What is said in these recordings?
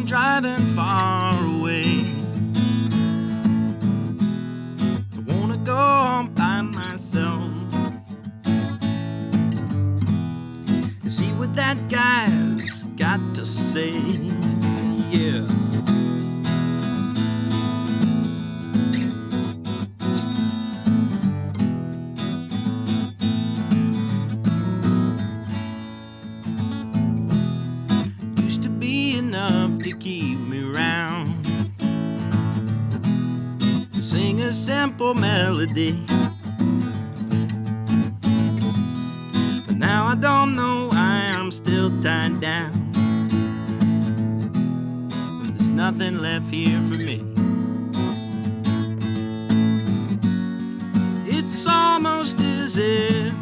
I'm driving far away. I wanna go all by myself and see what that guy's got to say. Yeah. Used to be enough to keep me round, sing a simple melody. But now I don't know why I'm still tied down. There's nothing left here for me. It's almost as if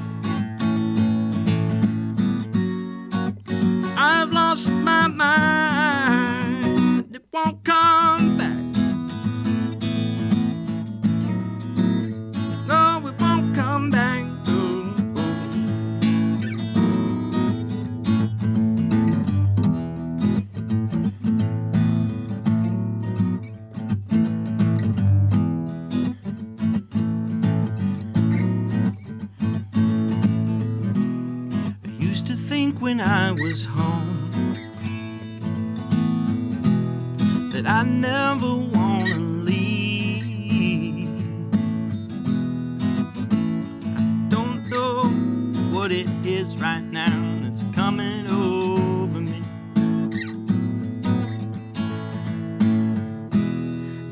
I've lost my mind. It won't come back. No, it won't come back. Ooh, I used to think when I was home that I never wanna leave. I don't know what it is right now that's coming over me.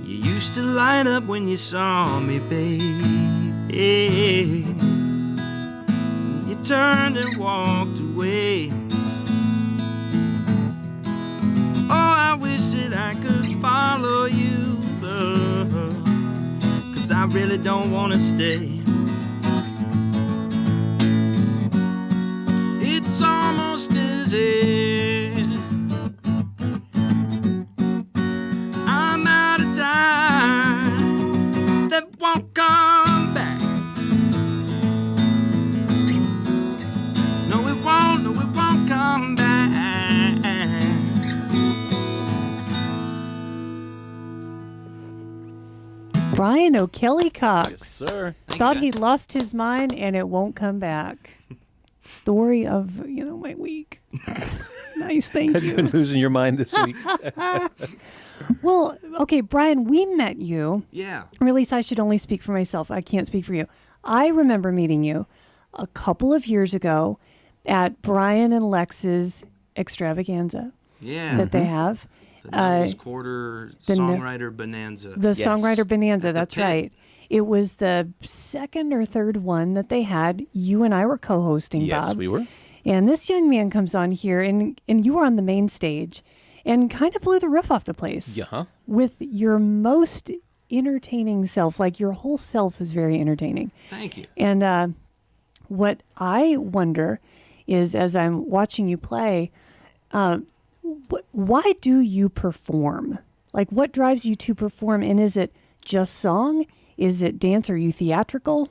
You used to light up when you saw me, babe. You turned and walked away. Oh, I wish that I could follow you, love, 'cause I really don't want to stay. It's almost as if I'm out of time that won't come back. No, it won't come back. Bryan O'Kelley Cox. Yes, sir. Thought he'd lost his mind and it won't come back. Story of, my week. Nice, thank Have you you. been losing your mind this week? Well, okay, Bryan, we met you. Yeah. Or at least I should only speak for myself. I can't speak for you. I remember meeting you a couple of years ago at Brian and Lex's extravaganza Yeah. that they have. The Neville's Quarter Songwriter Bonanza. The Yes. Songwriter Bonanza, At the that's Pit. right. It was the second or third one that they had. You and I were co-hosting, Yes, Bob. we were. And this young man comes on here, and you were on the main stage, and kind of blew the roof off the place Yeah. with your most entertaining self. Like, your whole self is very entertaining. Thank you. And what I wonder is, as I'm watching you play, why do you perform? Like, what drives you to perform? And is it just song? Is it dance? Are you theatrical?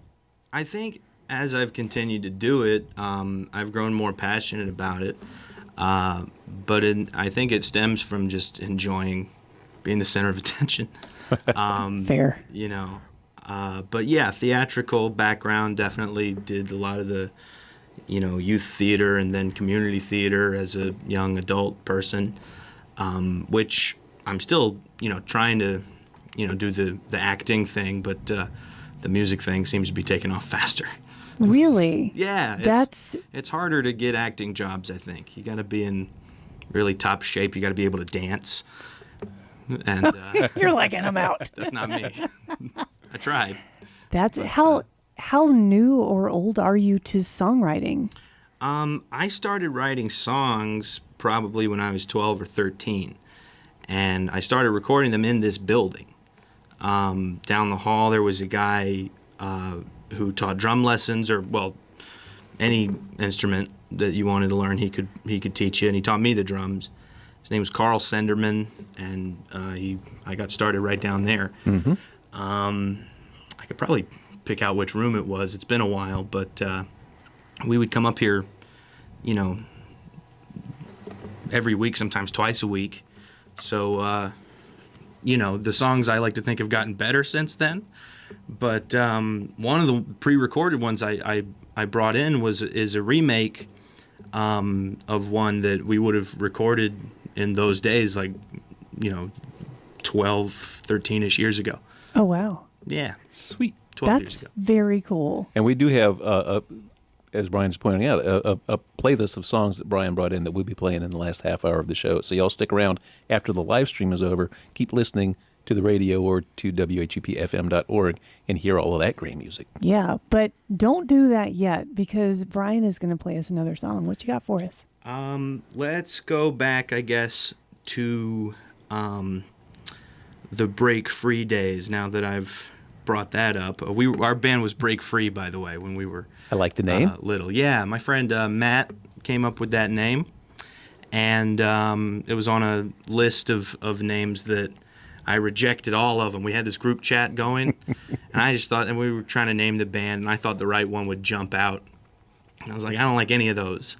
I think as I've continued to do it, I've grown more passionate about it. But I think it stems from just enjoying being the center of attention. Fair. But yeah, theatrical background, definitely did a lot of the, youth theater and then community theater as a young adult person, which I'm still, trying to, do the acting thing, but the music thing seems to be taking off faster. Really? Yeah, it's harder to get acting jobs, I think. You got to be in really top shape. You got to be able to dance. And You're like, and I'm out. that's not me. I tried. That's how new or old are you to songwriting? I started writing songs probably when I was 12 or 13, and I started recording them in this building. Down the hall, there was a guy who taught drum lessons, or any instrument that you wanted to learn, he could teach you, and he taught me the drums. His name was Carl Senderman, and I got started right down there. Mm-hmm. I could probably pick out which room it was. It's been a while, but we would come up here, every week, sometimes twice a week, So, the songs I like to think have gotten better since then. But one of the pre-recorded ones I brought in is a remake of one that we would have recorded in those days, like, 12, 13-ish years ago. Oh, wow. Yeah. Sweet. 12 years That's ago. very cool. And we do have, as Brian's pointing out, a playlist of songs that Brian brought in that we'll be playing in the last half hour of the show. So y'all stick around after the live stream is over. Keep listening to the radio or to WHUPFM.org and hear all of that great music. Yeah, but don't do that yet because Brian is going to play us another song. What you got for us? Let's go back, I guess, to the Break Free days, now that I've brought that up. Our band was Break Free, by the way, when we were I like the name. little. Yeah, my friend Matt came up with that name, and it was on a list of names that I rejected all of them. We had this group chat going, and I just thought, and we were trying to name the band, and I thought the right one would jump out. And I was like, I don't like any of those,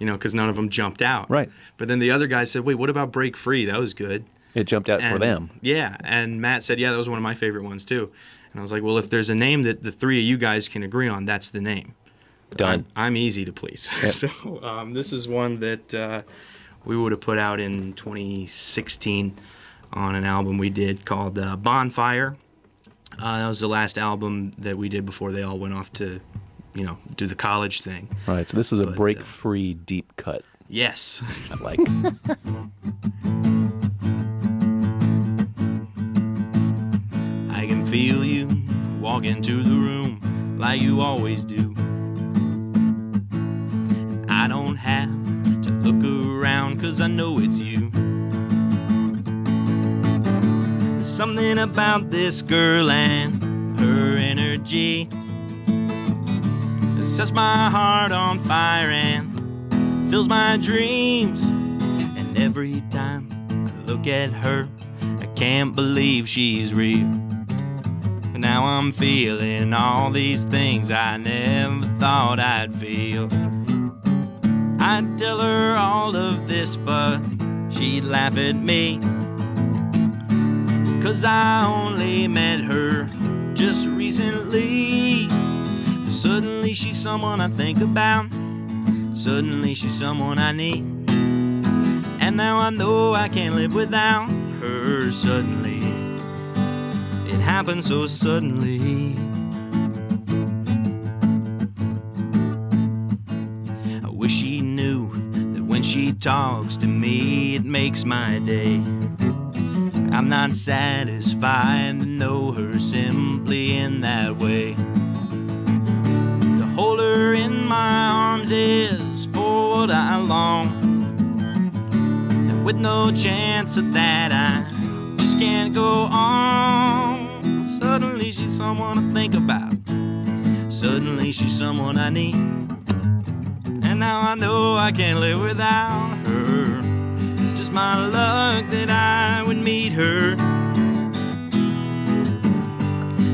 because none of them jumped out. Right. But then the other guy said, wait, what about Break Free? That was good. It jumped out for them. Yeah, and Matt said, yeah, that was one of my favorite ones too. And I was like, well, if there's a name that the three of you guys can agree on, that's the name. Done. I'm easy to please. Yep. So this is one that we would have put out in 2016 on an album we did called Bonfire. That was the last album that we did before they all went off to, do the college thing. Right. So this is a But, break-free deep cut. Yes. I like it. I can feel you walk into the room like you always do. I don't have to look around 'cause I know it's you. There's something about this girl and her energy that sets my heart on fire and fills my dreams. And every time I look at her, I can't believe she's real. And now I'm feeling all these things I never thought I'd feel. I'd tell her all of this, but she'd laugh at me. 'Cause I only met her just recently. Suddenly she's someone I think about. Suddenly she's someone I need. And now I know I can't live without her. Suddenly it happened so suddenly. I wish she knew that when she talks to me, it makes my day. I'm not satisfied to know her simply in that way. To hold her in my arms is for what I long. And with no chance to that, I just can't go on. Suddenly she's someone to think about. Suddenly she's someone I need. And now I know I can't live without her. It's just my luck that I would meet her.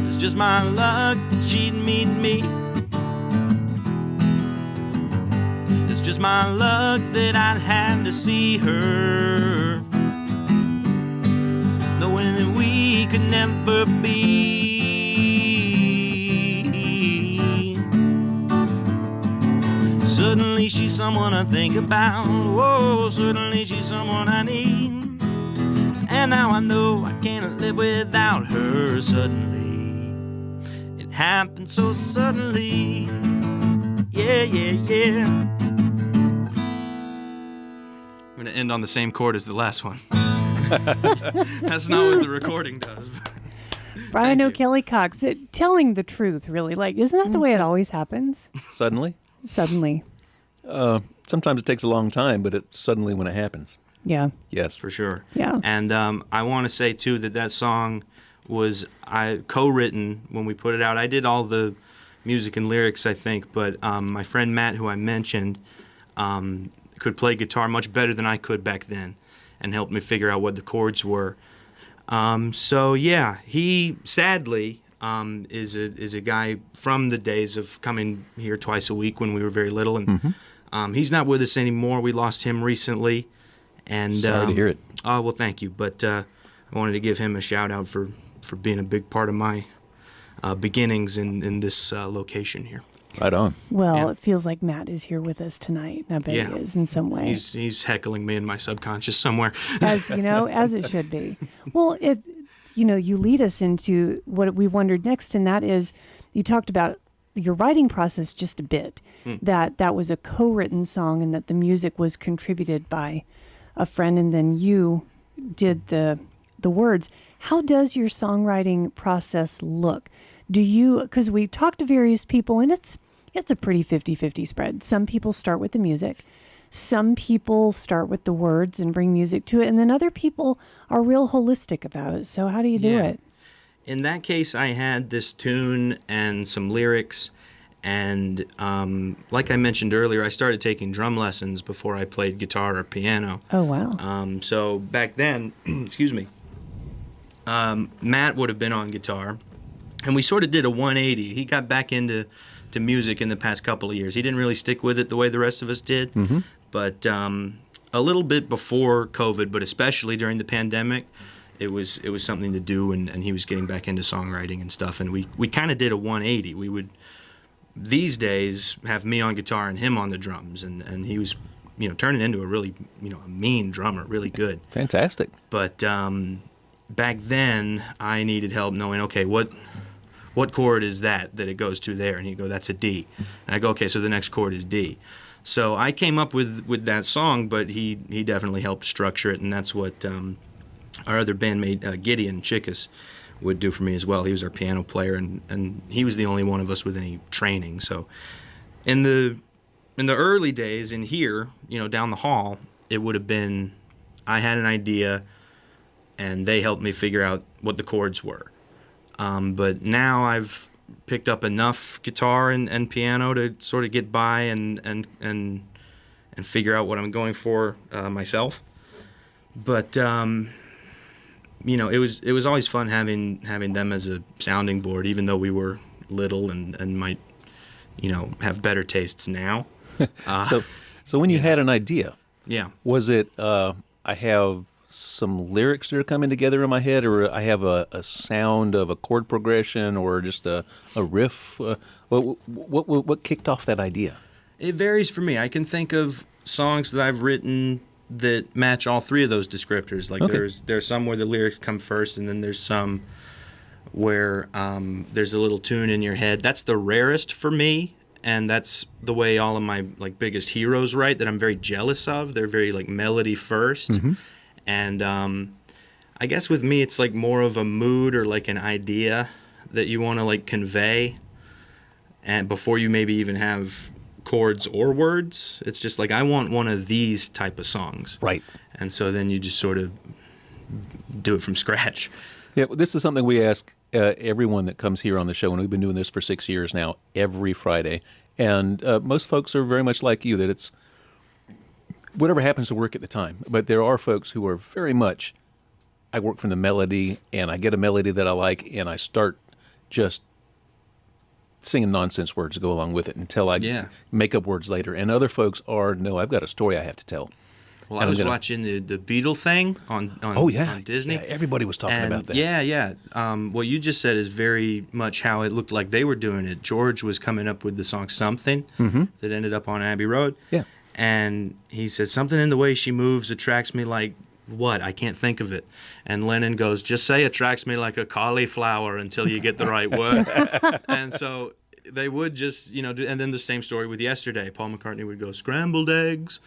It's just my luck that she'd meet me. It's just my luck that I'd have to see her, knowing that we could never be. Suddenly she's someone I think about. Whoa, suddenly she's someone I need. And now I know I can't live without her. Suddenly it happened so suddenly. Yeah, yeah, yeah. I'm going to end on the same chord as the last one. That's not what the recording does. Bryan O'Kelley Cox, telling the truth, really. Like, isn't that the way it always happens? Suddenly? Suddenly. Sometimes it takes a long time, but it's suddenly when it happens. Yeah. Yes. For sure. Yeah. And I want to say, too, that song was co-written when we put it out. I did all the music and lyrics, I think, but my friend Matt, who I mentioned, could play guitar much better than I could back then and helped me figure out what the chords were. So, yeah, he sadly is a guy from the days of coming here twice a week when we were very little. And he's not with us anymore. We lost him recently. And Sorry to hear it. Oh, well, thank you. But I wanted to give him a shout out for being a big part of my beginnings in this location here. Right on. Well, Yeah. it feels like Matt is here with us tonight. I bet Yeah. he is in some way. He's heckling me in my subconscious somewhere. As you know, as it should be. Well, you lead us into what we wondered next, and that is, you talked about your writing process just a bit. That was a co-written song, and that the music was contributed by a friend, and then you did the words. How does your songwriting process look? Because we talked to various people, and it's a pretty 50-50 spread. Some people start with the music. Some people start with the words and bring music to it. And then other people are real holistic about it. So how do you do Yeah. it? In that case, I had this tune and some lyrics. And like I mentioned earlier, I started taking drum lessons before I played guitar or piano. Oh, wow. So back then, excuse me, Matt would have been on guitar. And we sort of did a 180. He got back into music in the past couple of years. He didn't really stick with it the way the rest of us did. Mm-hmm. But a little bit before COVID, but especially during the pandemic, it was something to do, and he was getting back into songwriting and stuff. And we kind of did a 180. We would, these days, have me on guitar and him on the drums. And he was, turning into a really, a mean drummer, really good. Fantastic. But back then, I needed help knowing, okay, what chord is that it goes to there? And he'd go, that's a D. And I go, okay, so the next chord is D. So I came up with that song, but he definitely helped structure it, and that's what our other bandmate, Gideon Chickas, would do for me as well. He was our piano player, and he was the only one of us with any training. So in the early days in here, down the hall, it would have been, I had an idea, and they helped me figure out what the chords were. But now I've picked up enough guitar and piano to sort of get by and figure out what I'm going for myself. But it was always fun having them as a sounding board, even though we were little and might have better tastes now. So when you had an idea, Yeah. was it I have some lyrics that are coming together in my head, or I have a sound of a chord progression, or just a riff? What kicked off that idea? It varies for me. I can think of songs that I've written that match all three of those descriptors. Like Okay. there's some where the lyrics come first, and then there's some where there's a little tune in your head. That's the rarest for me, and that's the way all of my biggest heroes write, that I'm very jealous of. They're very melody first. Mm-hmm. And I guess with me, it's more of a mood or an idea that you want to convey, and before you maybe even have chords or words. It's just I want one of these type of songs. Right. And so then you just sort of do it from scratch. Yeah, well, this is something we ask everyone that comes here on the show, and we've been doing this for 6 years now, every Friday. And most folks are very much like you, that it's whatever happens to work at the time. But there are folks who are very much, I work from the melody, and I get a melody that I like, and I start just singing nonsense words to go along with it until I make up words later. And other folks are, no, I've got a story I have to tell. Well, I was watching the Beatle thing on Disney. Yeah, everybody was talking about that. Yeah. What you just said is very much how it looked like they were doing it. George was coming up with the song Something that ended up on Abbey Road. Yeah. And he said, something in the way she moves attracts me like what? I can't think of it. And Lennon goes, just say attracts me like a cauliflower until you get the right word. And so they would just, and then the same story with Yesterday. Paul McCartney would go, scrambled eggs.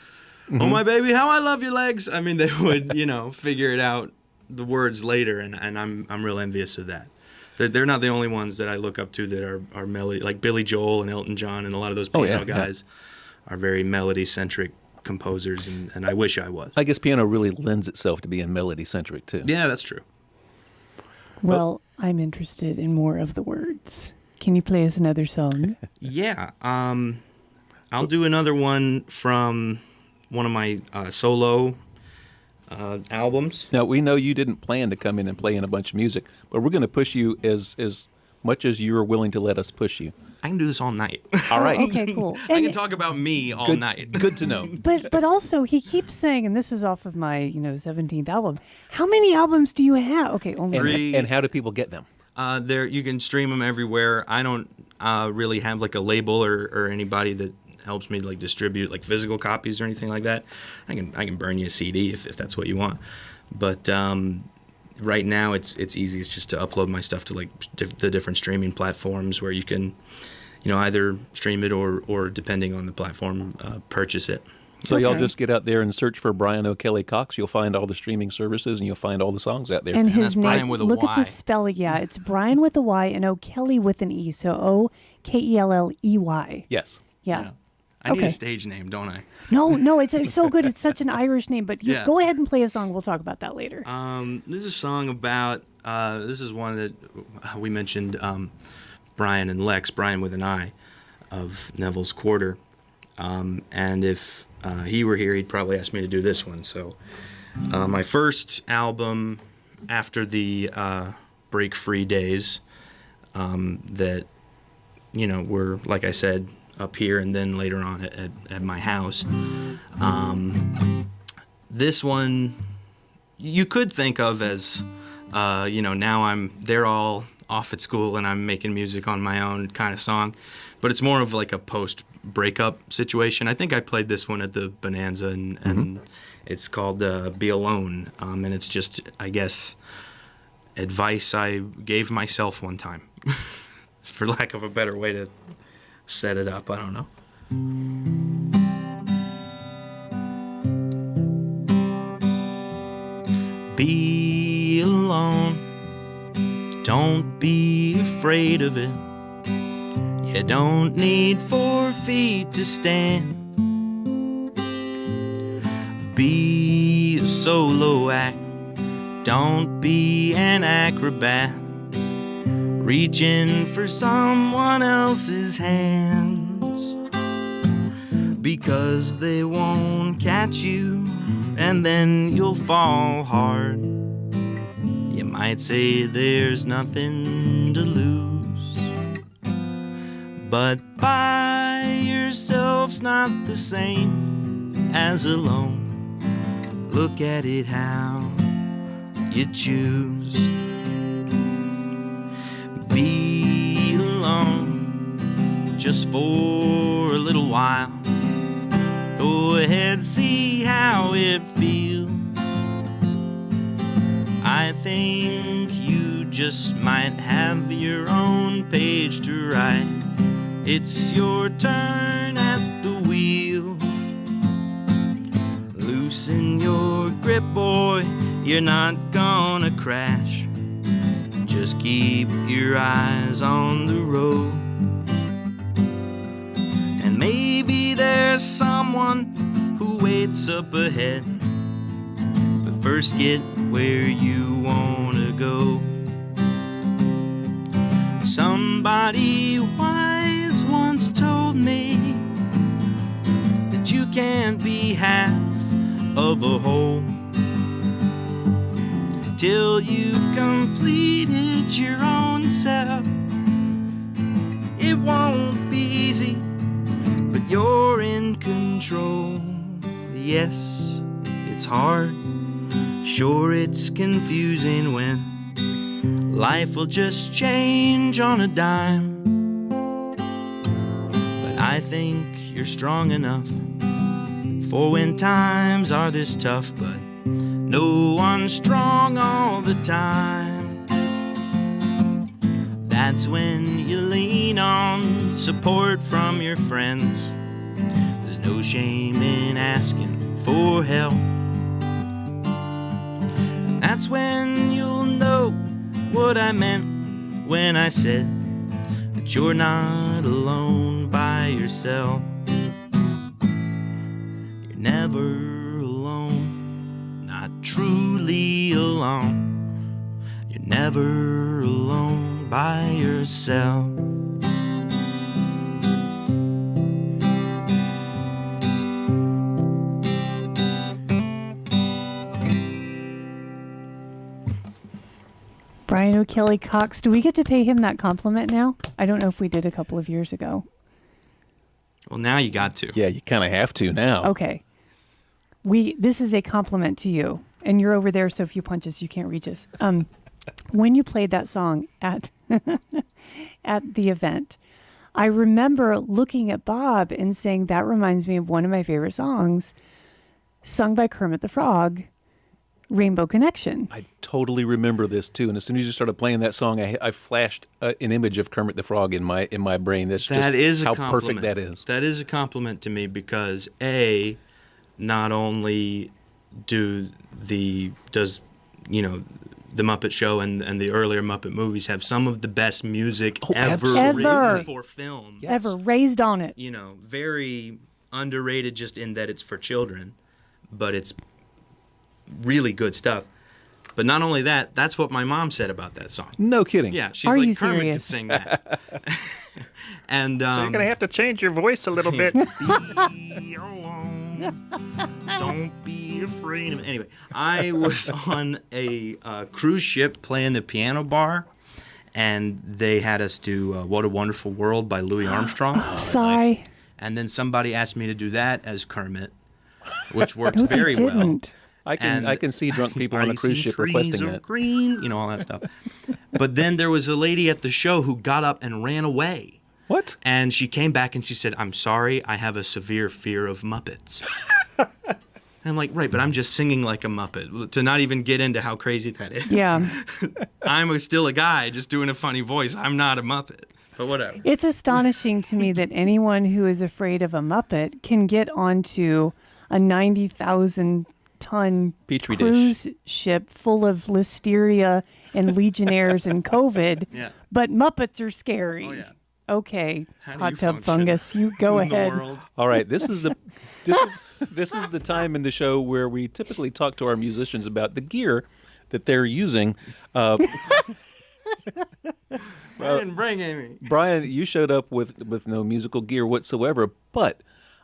Oh, my baby, how I love your legs. I mean, they would, figure it out, the words later, and I'm real envious of that. They're not the only ones that I look up to that are melody, like Billy Joel and Elton John and a lot of those piano guys are very melody-centric composers, and I wish I was. I guess piano really lends itself to being melody-centric, too. Yeah, that's true. Well, I'm interested in more of the words. Can you play us another song? Yeah. I'll do another one from one of my solo albums. Now, we know you didn't plan to come in and play in a bunch of music, but we're going to push you as much as you're willing to let us push you. I can do this all night. All right. Okay, cool. I And- can talk about me all Good, night. good to know. But also he keeps saying, and this is off of my 17th album. How many albums do you have? Okay, only And, Three. and how do people get them? There, you can stream them everywhere. I don't really have like a label or anybody that helps me like distribute like physical copies or anything like that. I can burn you a CD if that's what you want. But right now it's easiest just to upload my stuff to like the different streaming platforms where you can, either stream it or depending on the platform, purchase it. So y'all Okay. just get out there and search for Bryan O'Kelley Cox. You'll find all the streaming services and you'll find all the songs out there. And his that's name, Bryan with a look at Y. the spelling. Yeah, it's Bryan with a Y and O'Kelley with an E. So O'Kelley. Yes. Yeah. I need Okay. a stage name, don't I? No, it's so good. It's such an Irish name. But you Yeah. go ahead and play a song. We'll talk about that later. This is a song about, this is one that we mentioned, Bryan and Lex, Bryan with an I, of Neville's Quarter. And if he were here, he'd probably ask me to do this one. So my first album after the Break Free days that, were, like I said, up here and then later on at my house. This one you could think of as, now they're all off at school and I'm making music on my own kind of song, but it's more of like a post-breakup situation. I think I played this one at the Bonanza and it's called Be Alone, and it's just, I guess, advice I gave myself one time, for lack of a better way to set it up. I don't know. Be alone, don't be afraid of it. You don't need 4 feet to stand. Be a solo act, don't be an acrobat, reaching for someone else's hands, because they won't catch you and then you'll fall hard. You might say there's nothing to lose, but by yourself's not the same as alone. Look at it how you choose. Be alone just for a little while. Go ahead, see how it feels. I think you just might have your own page to write. It's your turn at the wheel. Loosen your grip, boy, you're not gonna crash. Just keep your eyes on the road. And maybe there's someone who waits up ahead, but first get where you wanna go. Somebody wise once told me that you can't be half of a whole till you completed your own self. It won't be easy, but you're in control. Yes, it's hard. Sure, it's confusing when life will just change on a dime. But I think you're strong enough for when times are this tough, but no one's strong all the time. That's when you lean on support from your friends. There's no shame in asking for help. That's when you'll know what I meant when I said that you're not alone by yourself. You're never alone, not truly alone. You're never alone by yourself. Bryan O'Kelley Cox. Do we get to pay him that compliment now? I don't know if we did a couple of years ago. Well, now you got to. Yeah, you kind of have to now. Okay. This is a compliment to you. And you're over there, so if you punch us, you can't reach us. When you played that song at at the event, I remember looking at Bob and saying, that reminds me of one of my favorite songs, sung by Kermit the Frog, Rainbow Connection. I totally remember this too, and as soon as you started playing that song, I flashed an image of Kermit the Frog in my brain. That's That just is a how compliment. perfect that is. That is a compliment to me because not only does the Muppet Show and the earlier Muppet movies have some of the best music ever written for film. Yes. Ever raised on it. Very underrated just in that it's for children, but it's really good stuff. But not only that, that's what my mom said about that song. No kidding. Yeah, she's Are like, you Kermit could serious? sing that. And So you're gonna have to change your voice a little bit. Be alone. Don't be afraid of. Anyway, I was on a cruise ship playing the piano bar, and they had us do "What a Wonderful World" by Louis Armstrong. Sigh. And then somebody asked me to do that as Kermit, which worked No, very they well. didn't. I can see drunk people on a I cruise see ship trees requesting of that. green, all that stuff. But then there was a lady at the show who got up and ran away. What? And she came back and she said, "I'm sorry, I have a severe fear of Muppets." And I'm like, right, but I'm just singing like a Muppet. To not even get into how crazy that is. Yeah. I'm still a guy just doing a funny voice. I'm not a Muppet. But whatever. It's astonishing to me that anyone who is afraid of a Muppet can get onto a 90,000-ton Petri dish. cruise ship full of listeria and legionnaires and COVID. Yeah. But Muppets are scary. Oh, yeah. Okay, How do hot you tub function fungus, you go in the ahead. world? All right, this is the time in the show where we typically talk to our musicians about the gear that they're using. Bring Amy. Bryan, you showed up with no musical gear whatsoever, but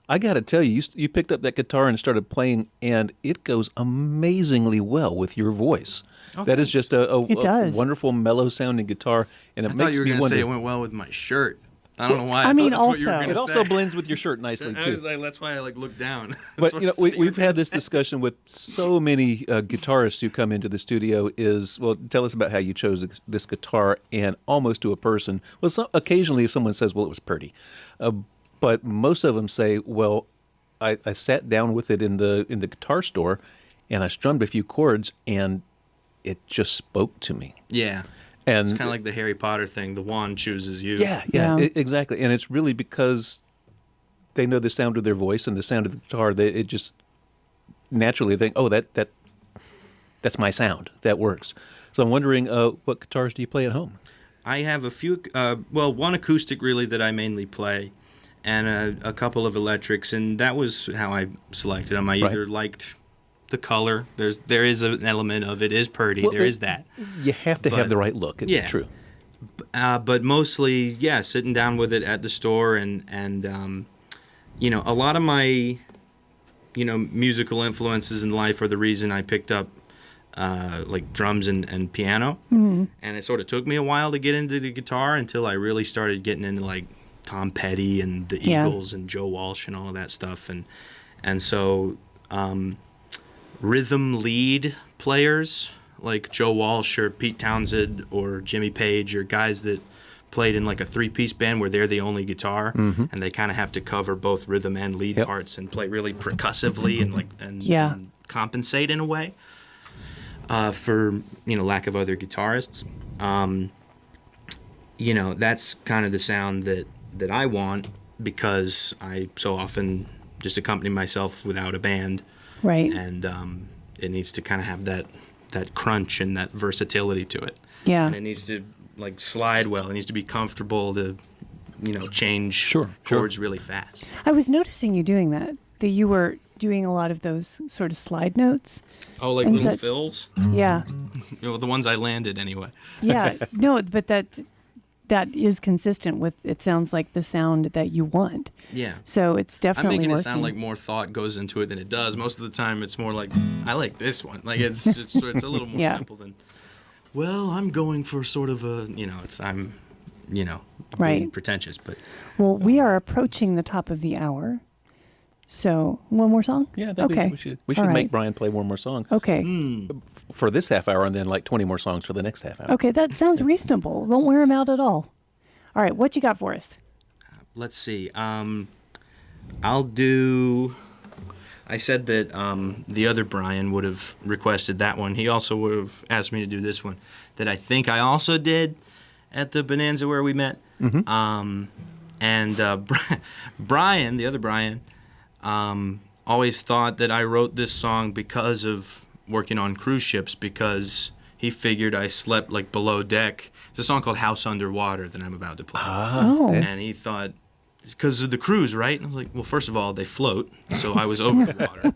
I got to tell you, you picked up that guitar and started playing, and it goes amazingly well with your voice. Oh, that is thanks. just a It does. wonderful, mellow-sounding guitar, and it I thought makes you were me going to wonder. say it went well with my shirt. I don't know why. I mean, thought that's what you were also- going It to also say. blends with your shirt nicely I too. was like, that's why I looked down. But That's you know, what I thought you we've were had gonna this say. discussion with so many guitarists who come into the studio. Tell us about how you chose this guitar, and almost to a person. Well, occasionally someone says, "Well, it was pretty," but most of them say, "Well, I sat down with it in the guitar store, and I strummed a few chords, and it just spoke to me." Yeah. And It's kind of like the Harry Potter thing. The wand chooses you. Yeah, Yeah. exactly. And it's really because they know the sound of their voice and the sound of the guitar. It just naturally think, "Oh, that's my sound. That works." So I'm wondering, what guitars do you play at home? I have a few, one acoustic really that I mainly play, and a couple of electrics, and that was how I selected them. I either liked the color. There is an element of it is pretty. Well, there is that. You have to have the right look. It's yeah. true. But mostly, yeah, sitting down with it at the store, and a lot of my, musical influences in life are the reason I picked up like drums and piano. Mm-hmm. And it sort of took me a while to get into the guitar until I really started getting into like Tom Petty and the Eagles and Joe Walsh and all of that stuff. And so rhythm lead players like Joe Walsh or Pete Townsend or Jimmy Page or guys that played in like a three-piece band where they're the only guitar and they kind of have to cover both rhythm and lead parts and play really percussively and compensate in a way for lack of other guitarists. That's kind of the sound that I want because I so often just accompany myself without a band. Right. And it needs to kind of have that crunch and that versatility to it. Yeah. And it needs to like slide well. It needs to be comfortable to, change chords really fast. I was noticing you doing that you were doing a lot of those sort of slide notes. Oh, like And little such- fills? Yeah. The ones I landed anyway. Yeah. No, but that is consistent with, it sounds like the sound that you want. Yeah. So it's I'm definitely making working. it sound like more thought goes into it than it does. Most of the time, it's more like I like this one. Like it's a little more Yeah. simple than. well, I'm going for sort of a, I'm, being Right. pretentious, but Well, we are approaching the top of the hour. So, one more song? Yeah, okay. we should All make right. Bryan play one more song Okay. for this half hour, and then like 20 more songs for the next half hour. Okay, that sounds reasonable. Won't wear him out at all. All right, what you got for us? let's see. I'll do. I said that the other Bryan would have requested that one. He also would have asked me to do this one that I think I also did at the Bonanza where we met. And Bryan, the other Bryan, always thought that I wrote this song because of working on cruise ships, because he figured I slept like below deck. It's a song called House Underwater that I'm about to play. Oh. And he thought, because of the cruise, right? And I was like, well, first of all, they float, so I was over the water.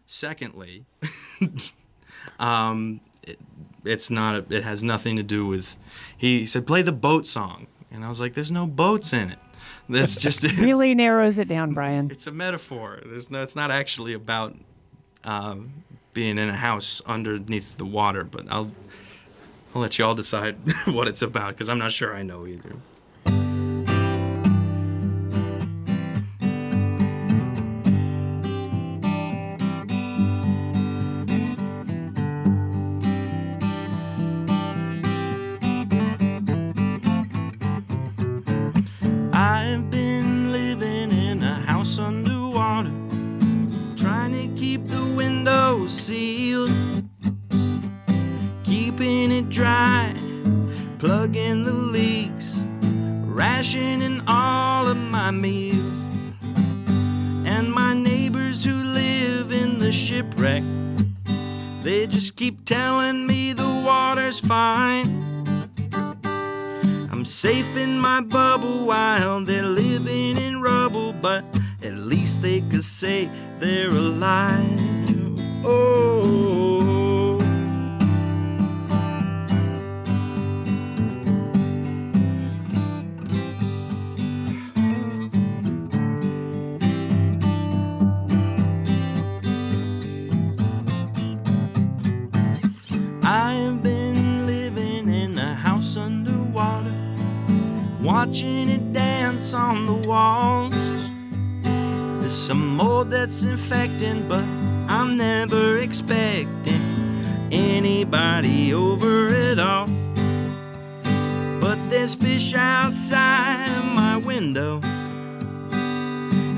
Secondly, it has nothing to do with, he said, play the boat song. And I was like, there's no boats in it. That's just Really narrows it down, Bryan. It's a metaphor. It's not actually about being in a house underneath the water, but I'll let you all decide what it's about, because I'm not sure I know either. I've been living in a house underwater, trying to keep the windows sealed, keeping it dry, plugging the leaks, rationing all of my meals. And my neighbors who live in the shipwreck, they just keep telling me the water's fine. I'm safe in my bubble while they're living in rubble, but at least they could say they're alive. Oh, I've been living in a house underwater, watching it dance on the walls. There's some mold that's infecting, but I'm never expecting anybody over it all. But there's fish outside of my window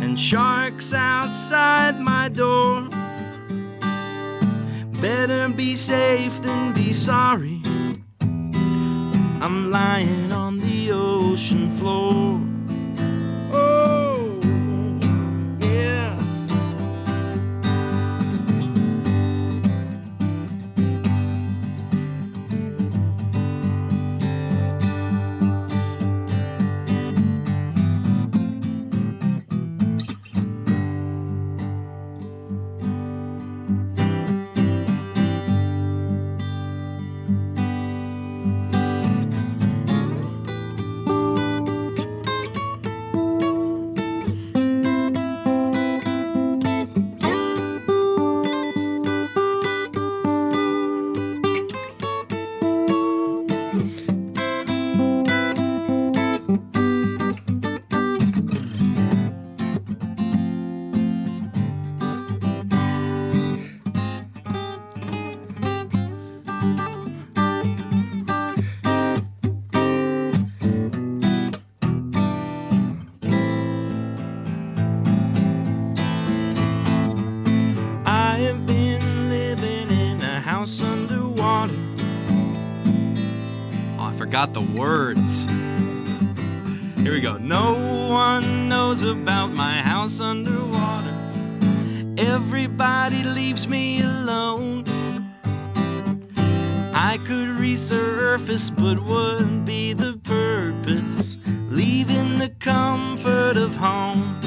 and sharks outside my door. Better be safe than be sorry. I'm lying on the ocean floor. Oh, yeah. I have been living in a house underwater. Oh, I forgot the words. Here we go. No one knows about my house underwater. Everybody leaves me alone. I could resurface, but what be the purpose? Leaving the comfort of home.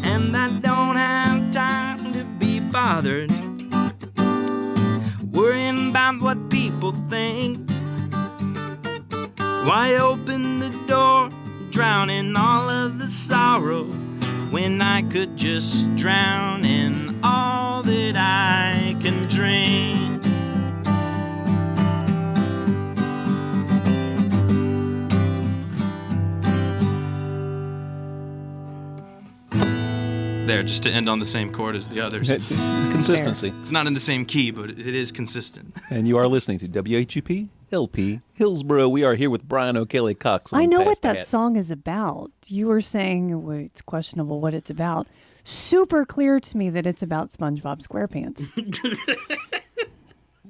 And I don't have time to be bothered worrying about what people think. Why open the door, drowning all of the sorrow, when I could just drown in all that I can drink? just to end on the same chord as the others. Consistency. It's not in the same key, but it is consistent. And you are listening to WHUP LP Hillsboro. We are here with Bryan O'Kelley Cox. I know Pass what the that Hat. song is about. You were saying well, it's questionable what it's about. Super clear to me that it's about SpongeBob SquarePants.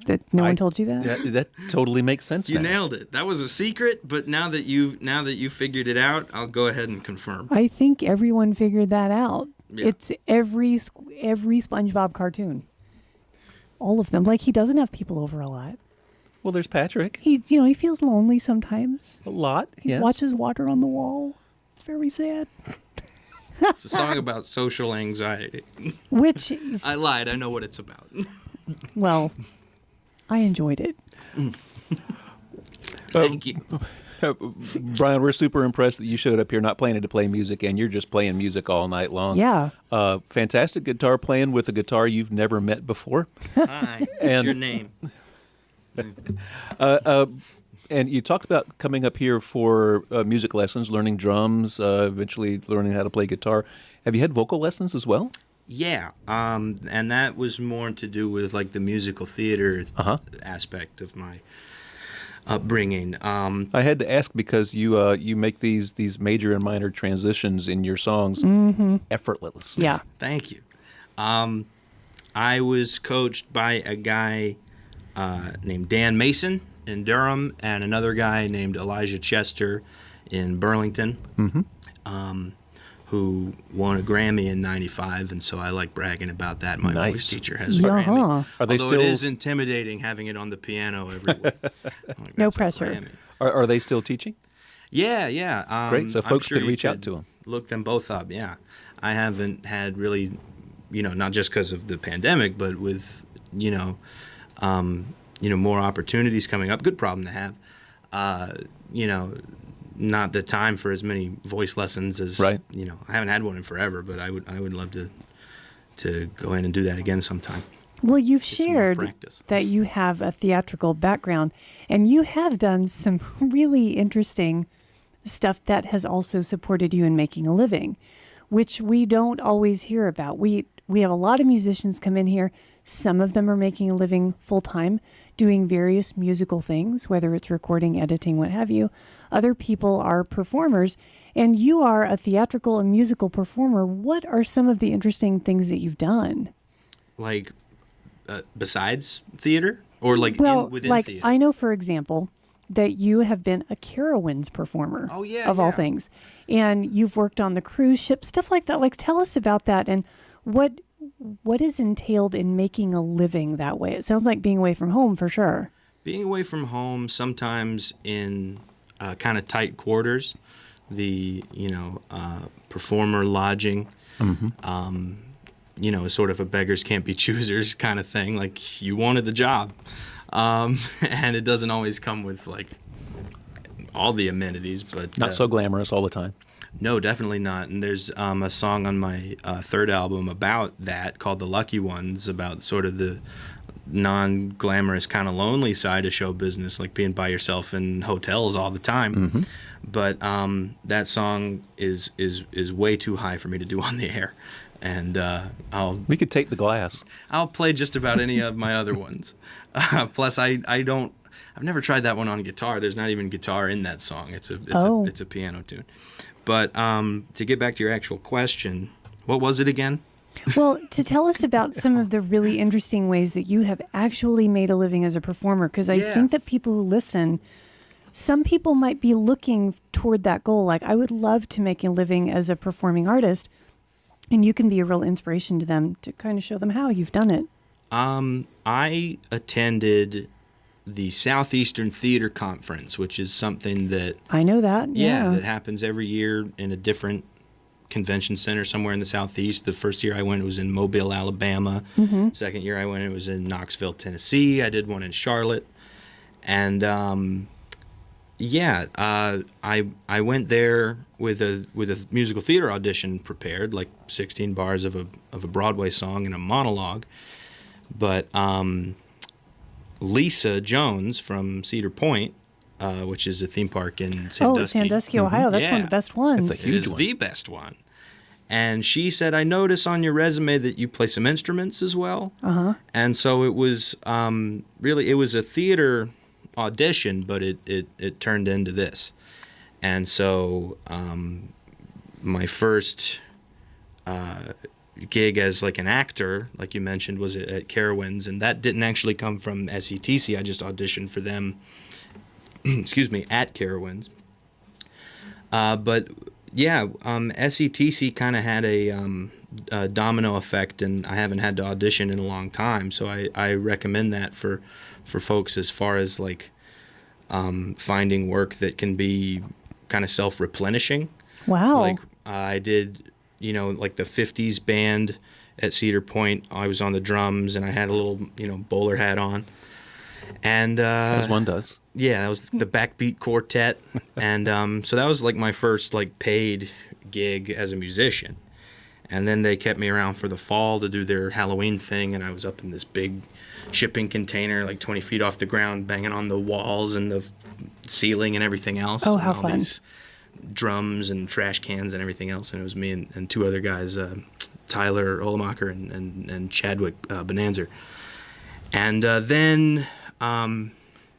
That no one told you that? That totally makes sense. You now. nailed it. That was a secret, but now that you figured it out, I'll go ahead and confirm. I think everyone figured that out. Yeah. It's every SpongeBob cartoon. All of them. Like he doesn't have people over a lot. Well, there's Patrick. He feels lonely sometimes. A lot. He Yes. watches water on the wall. It's very sad. It's a song about social anxiety. Which is, I lied. I know what it's about. well, I enjoyed it. Thank you. Bryan, we're super impressed that you showed up here not planning to play music, and you're just playing music all night long. Yeah. Fantastic guitar playing with a guitar you've never met before. Hi. What's And- your name? And you talked about coming up here for music lessons, learning drums, eventually learning how to play guitar. Have you had vocal lessons as well? Yeah, and that was more to do with like the musical theater aspect of my upbringing. I had to ask because you make these major and minor transitions in your songs effortlessly. Yeah. Thank you. I was coached by a guy named Dan Mason in Durham and another guy named Elijah Chester in Burlington, who won a Grammy in '95, and so I like bragging about that. My Nice. voice teacher has a Uh-huh. Grammy. Are they Although still it is intimidating having it on the piano every week. Like, No that's a pressure. Grammy. Are they still teaching? Yeah. Great, so I'm folks sure could you reach out could to 'em. Look them both up, yeah. I haven't had really, not just because of the pandemic, but with, more opportunities coming up. Good problem to have. Not the time for as many voice lessons as, Right. I haven't had one in forever, but I would love to go in and do that again sometime. Well, you've some more shared practice. that you have a theatrical background, and you have done some really interesting stuff that has also supported you in making a living, which we don't always hear about. We have a lot of musicians come in here. Some of them are making a living full time, doing various musical things, whether it's recording, editing, what have you. Other people are performers, and you are a theatrical and musical performer. What are some of the interesting things that you've done? Like, besides theater? Or like within like theater? I know, for example, that you have been a Carowinds performer. Oh, yeah, of all yeah. things, and you've worked on the cruise ship, stuff like that. Like, tell us about that and what is entailed in making a living that way. It sounds like being away from home for sure. Being away from home, sometimes in kind of tight quarters, the performer lodging, is sort of a beggars can't be choosers kind of thing. Like, you wanted the job, and it doesn't always come with like all the amenities, but Not so glamorous all the time. no, definitely not. And there's a song on my third album about that called The Lucky Ones, about sort of the non-glamorous kind of lonely side of show business, like being by yourself in hotels all the time. But that song is way too high for me to do on the air. And We could take the glass. I'll play just about any of my other ones. Plus, I've never tried that one on guitar. There's not even guitar in that song. It's a piano tune. But to get back to your actual question, what was it again? Well, to tell us about some of the really interesting ways that you have actually made a living as a performer, because I Yeah. think that people who listen, some people might be looking toward that goal. Like, I would love to make a living as a performing artist, and you can be a real inspiration to them to kind of show them how you've done it. I attended the Southeastern Theater Conference, which is something that I know that. Yeah. that happens every year in a different convention center somewhere in the Southeast. The first year I went, it was in Mobile, Alabama. Second year I went, it was in Knoxville, Tennessee. I did one in Charlotte. And I went there with a musical theater audition prepared, like 16 bars of a Broadway song and a monologue. But Lisa Jones from Cedar Point, which is a theme park in Sandusky. Sandusky, Ohio. That's one of the Yeah. best ones. That's a It huge is one. the best one. And she said, I notice on your resume that you play some instruments as well. And so it was really, it was a theater audition, but it turned into this. And so my first gig as like an actor, like you mentioned, was at Carowinds, and that didn't actually come from SETC. I just auditioned for them, excuse me, at Carowinds. But yeah, SETC kind of had a domino effect, and I haven't had to audition in a long time. So I recommend that for folks as far as like finding work that can be kind of self-replenishing. Wow. Like I did, like the 50s band at Cedar Point. I was on the drums, and I had a little, bowler hat on. And As one does. yeah, that was the Backbeat Quartet. And so that was like my first like paid gig as a musician. And then they kept me around for the fall to do their Halloween thing, and I was up in this big shipping container, like 20 feet off the ground, banging on the walls and the ceiling and everything else. Oh, and how all fun. These drums and trash cans and everything else. And it was me and two other guys, Tyler Olemacher and Chadwick Bonanzer. And then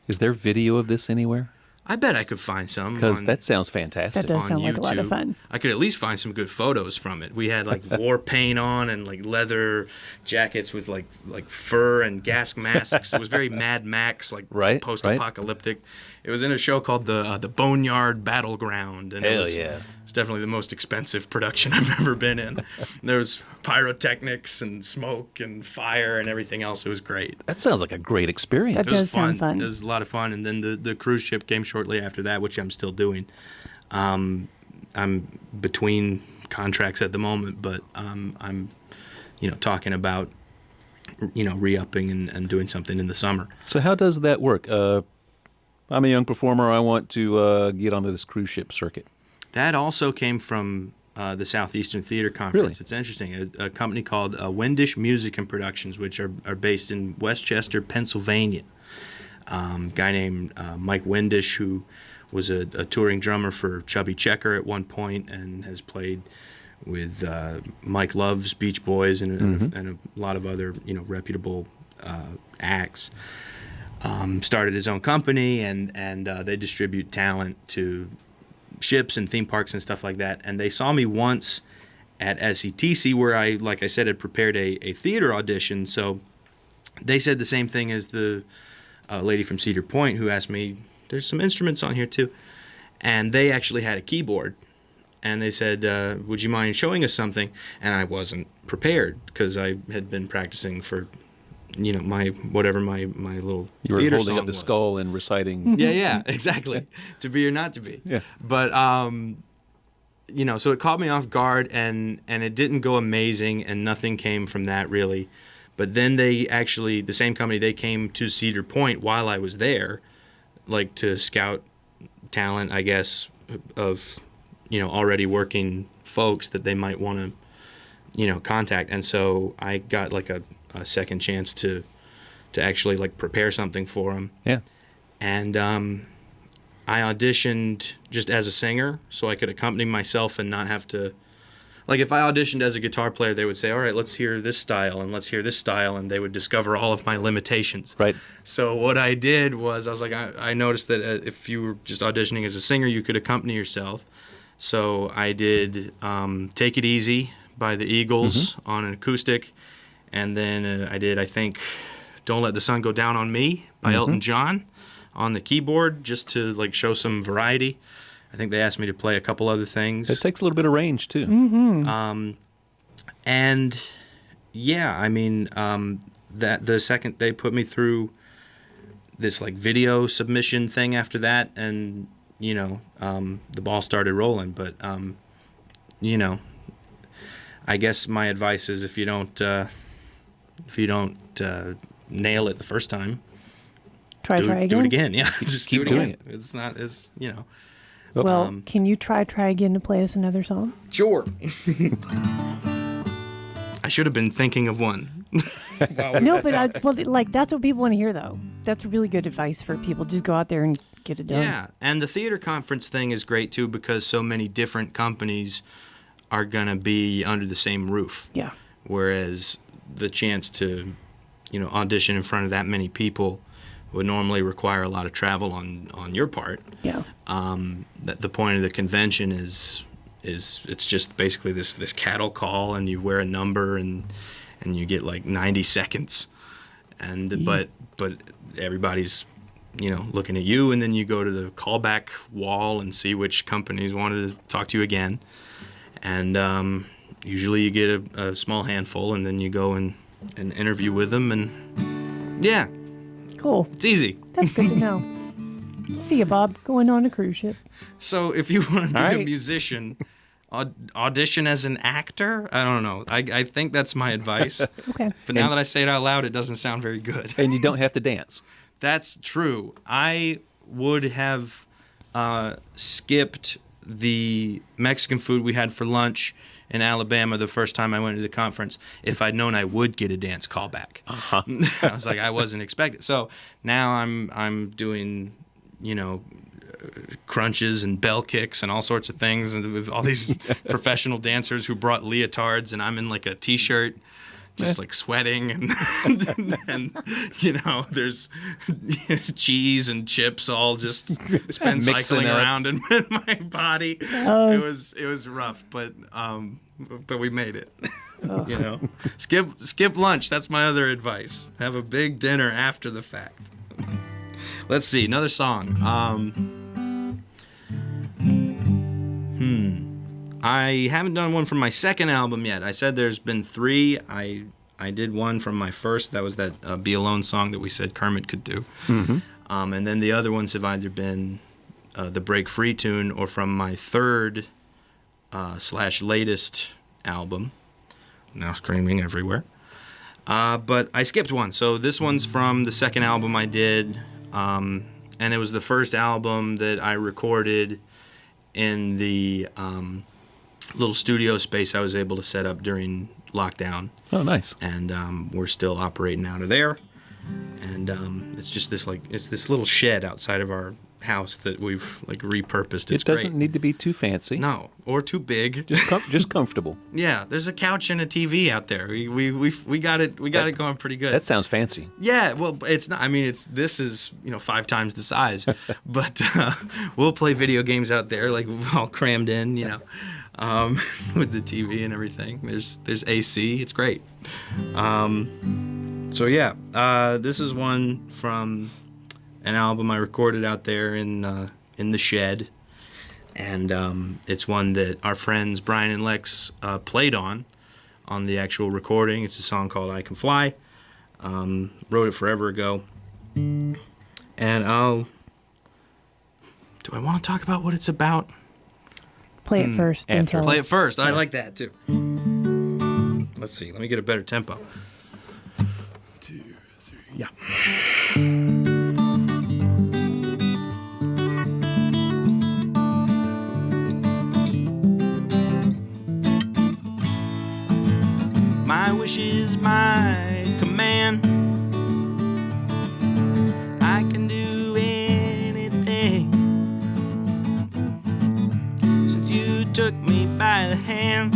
Is there video of this anywhere? I bet I could find some. Because on- that sounds fantastic. That does on sound like a lot of YouTube. fun. I could at least find some good photos from it. We had like war paint on and like leather jackets with like fur and gas masks. It was very Mad Max, like Right, post-apocalyptic. It was in a show called the Boneyard Battleground, and Hell yeah. it's definitely the most expensive production I've ever been in. There was pyrotechnics and smoke and fire and everything else. It was great. That sounds like a great experience. That It was does sound fun. It was a lot of fun. And then the cruise ship came shortly after that, which I'm still doing. I'm between contracts at the moment, but I'm, talking about, re-upping and doing something in the summer. So how does that work? I'm a young performer. I want to get onto this cruise ship circuit. That also came from the Southeastern Theater Conference. Really? It's interesting. A company called Windish Music and Productions, which are based in Westchester, Pennsylvania. Guy named Mike Windish, who was a touring drummer for Chubby Checker at one point and has played with Mike Love's Beach Boys and a lot of other reputable acts. Started his own company, and they distribute talent to ships and theme parks and stuff like that. And they saw me once at SETC where I, like I said, had prepared a theater audition. So they said the same thing as the lady from Cedar Point who asked me, there's some instruments on here too. And they actually had a keyboard. And they said, would you mind showing us something? And I wasn't prepared because I had been practicing for my little You were theater holding song up the was. skull and reciting. Yeah, exactly. To be or not to be. Yeah. But so it caught me off guard, and it didn't go amazing, and nothing came from that really. But then the same company, they came to Cedar Point while I was there, like to scout talent, I guess, of already working folks that they might want to contact. And so I got like a second chance to actually like prepare something for them. Yeah. And I auditioned just as a singer so I could accompany myself and not have to, like if I auditioned as a guitar player, they would say, all right, let's hear this style and let's hear this style, and they would discover all of my limitations. Right. So what I did was I was like, I noticed that if you were just auditioning as a singer, you could accompany yourself. So I did Take It Easy by the Eagles on an acoustic. And then I think, Don't Let the Sun Go Down on Me by Elton John on the keyboard, just to like show some variety. I think they asked me to play a couple other things. It takes a little bit of range too. And yeah, I mean, that the second they put me through this like video submission thing after that, and the ball started rolling. But I guess my advice is if you don't nail it the first time, Try again. do it again. Yeah, just keep do it doing again. It's not as Well, can you try again to play us another song? Sure. I should have been thinking of one. No, but that's what people want to hear, though. That's really good advice for people. Just go out there and get it done. Yeah, and the theater conference thing is great too because so many different companies are gonna be under the same roof. Yeah. Whereas the chance to, audition in front of that many people would normally require a lot of travel on your part. Yeah. That the point of the convention is it's just basically this cattle call, and you wear a number and you get like 90 seconds, and but everybody's looking at you, and then you go to the callback wall and see which companies wanted to talk to you again, and usually you get a small handful, and then you go and interview with them, and yeah, Cool. it's easy. That's good to know. See you, Bob. Going on a cruise ship. So if you want to be All a right. musician, audition as an actor. I don't know. I think that's my advice. Okay. But now that I say it out loud, it doesn't sound very good. And you don't have to dance. That's true. I would have skipped the Mexican food we had for lunch in Alabama the first time I went to the conference if I'd known I would get a dance callback. Uh-huh. I was like, I wasn't expecting. So now I'm doing, crunches and bell kicks and all sorts of things, and with all these professional dancers who brought leotards, and I'm in like a t-shirt, just like sweating, and there's cheese and chips all just spin Mixing cycling up. around in my body. Oh, It was rough, but we made it. Skip lunch. That's my other advice. Have a big dinner after the fact. Let's see, another song. I haven't done one from my second album yet. I said there's been 3. I did one from my first. That was that Be Alone song that we said Kermit could do. Mm-hmm. And then the other ones have either been the Break Free tune or from my third / latest album, now streaming everywhere. But I skipped one. So this one's from the second album I did. And it was the first album that I recorded in the little studio space I was able to set up during lockdown. Oh, nice. And we're still operating out of there. And it's just this little shed outside of our house that we've like repurposed. It's It doesn't great. need to be too fancy. No, or too big. Just comfortable. Yeah, there's a couch and a TV out there. We got it going pretty good. That sounds fancy. Yeah, well, it's not. I mean, this is 5 times the size, but we'll play video games out there, like all crammed in, with the TV and everything. There's AC. It's great. So yeah, this is one from an album I recorded out there in the shed, and it's one that our friends Bryan and Lex played on the actual recording. It's a song called "I Can Fly." Wrote it forever ago, and do I want to talk about what it's about? Play it first. Then After. tell Play us. it first. I like that too. Let's see. Let me get a better tempo. 2, 3, yeah. My wish is my command. I can do anything. Since you took me by the hand,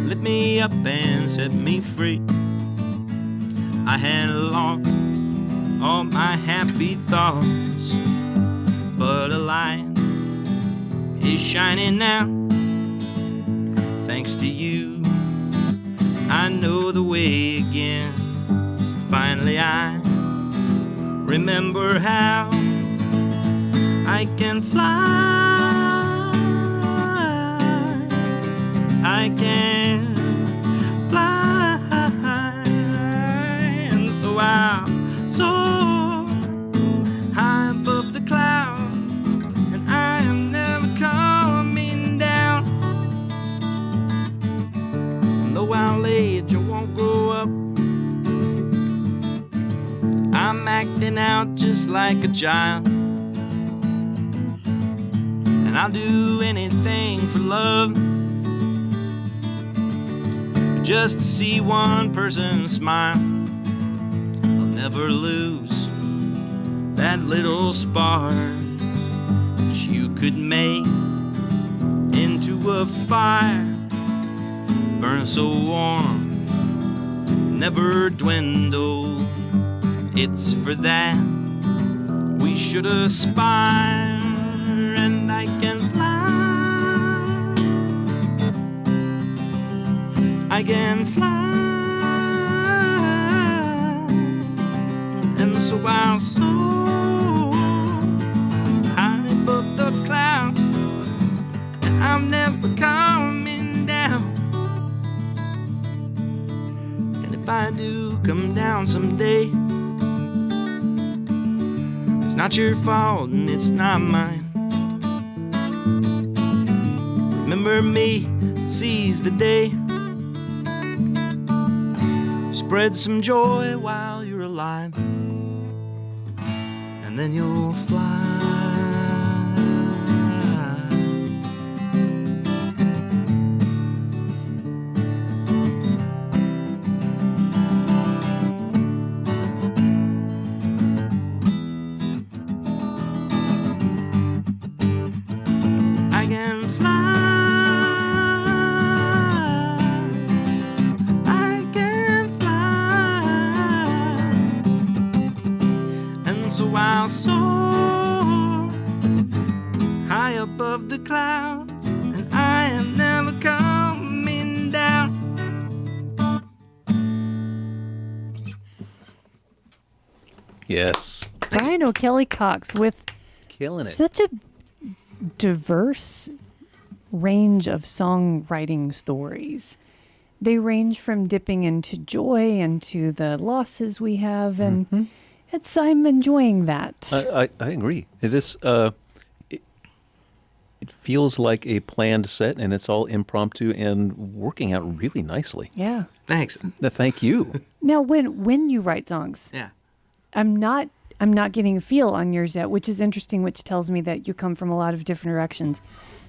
lift me up and set me free. I had lost all my happy thoughts, but a light is shining now. Thanks to you, I know the way again. Finally I remember how I can fly. I can fly. And so I'll soar high above the clouds, and I am never coming down. Though I'll age, I won't grow up. I'm acting out just like a child, and I'll do anything for love, just to see one person smile. I'll never lose that little spark that you could make to a fire, burn so warm, never dwindle. It's for that we should aspire, and I can fly, I can fly, and so I'll soar high above the clouds, and I'm never coming down. And if I do come down someday, it's not your fault and it's not mine. Remember me, seize the day, spread some joy while you're alive, and then you'll fly. I can fly, I can fly, and so I'll soar high above the clouds, and I am never coming down. Yes. Bryan O'Kelley Cox with Killing it. such a diverse range of songwriting stories. They range from dipping into joy and to the losses we have, and I'm enjoying that. I agree. This it feels like a planned set, and it's all impromptu and working out really nicely. Yeah. Thanks. Thank you. Now, when you write songs, Yeah. I'm not getting a feel on yours yet, which is interesting, which tells me that you come from a lot of different directions.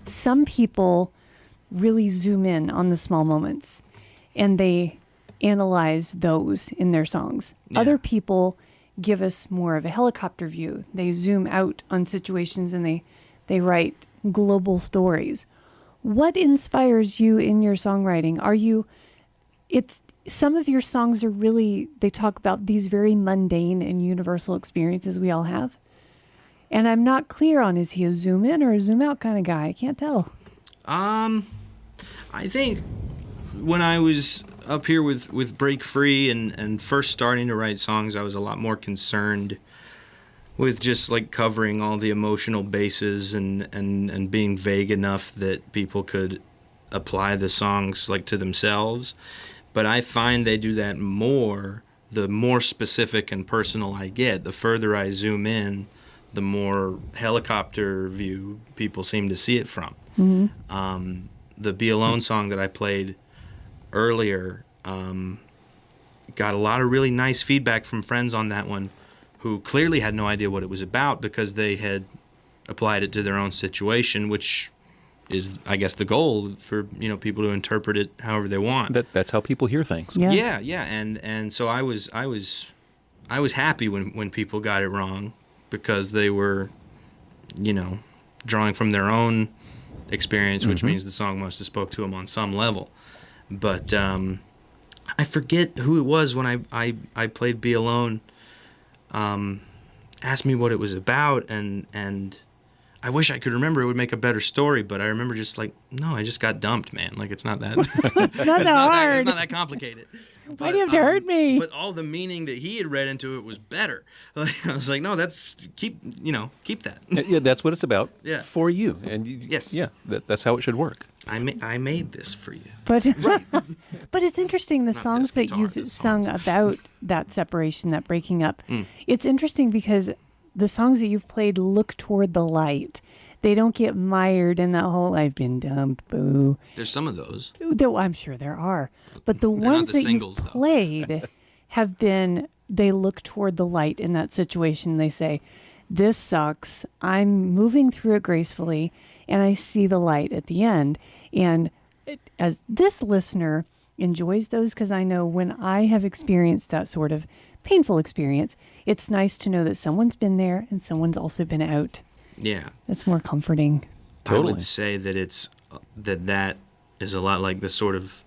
Some people really zoom in on the small moments and they analyze those in their songs. Yeah. Other people give us more of a helicopter view. They zoom out on situations and they write global stories. What inspires you in your songwriting? Some of your songs are really, they talk about these very mundane and universal experiences we all have. And I'm not clear on, is he a zoom in or a zoom out kind of guy? I can't tell. I think when I was up here with Break Free and first starting to write songs, I was a lot more concerned with just like covering all the emotional bases and being vague enough that people could apply the songs like to themselves. But I find they do that more, the more specific and personal I get. The further I zoom in, the more helicopter view people seem to see it from. Mm-hmm. The Be Alone song that I played earlier got a lot of really nice feedback from friends on that one who clearly had no idea what it was about because they had applied it to their own situation, which is, I guess, the goal for people to interpret it however they want. That's how people hear things. Yeah. Yeah, and so I was happy when people got it wrong because they were, drawing from their own experience, which means the song must have spoke to them on some level. But I forget who it was when I played Be Alone. Asked me what it was about, and I wish I could remember. It would make a better story, but I remember just like, no, I just got dumped, man. Like, it's not that Not that hard. It's not that complicated. Why do you have to hurt me? But all the meaning that he had read into it was better. Like, I was like, no, keep that. Yeah, that's what it's about. Yeah. For you. And Yes. Yeah, that's how it should work. I made this for you. But but it's interesting, the Not songs this that guitar, you've this sung songs. about that separation, that breaking up. It's interesting because the songs that you've played look toward the light. They don't get mired in that whole "I've been dumped, boo." There's some of those. Though I'm sure there are, but the They're not ones the that singles, you've though. played have been. They look toward the light in that situation. They say, "This sucks. I'm moving through it gracefully, and I see the light at the end." And as this listener enjoys those, because I know when I have experienced that sort of painful experience, it's nice to know that someone's been there and someone's also been out. Yeah. It's more comforting. Totally. I would say that it's that is a lot like the sort of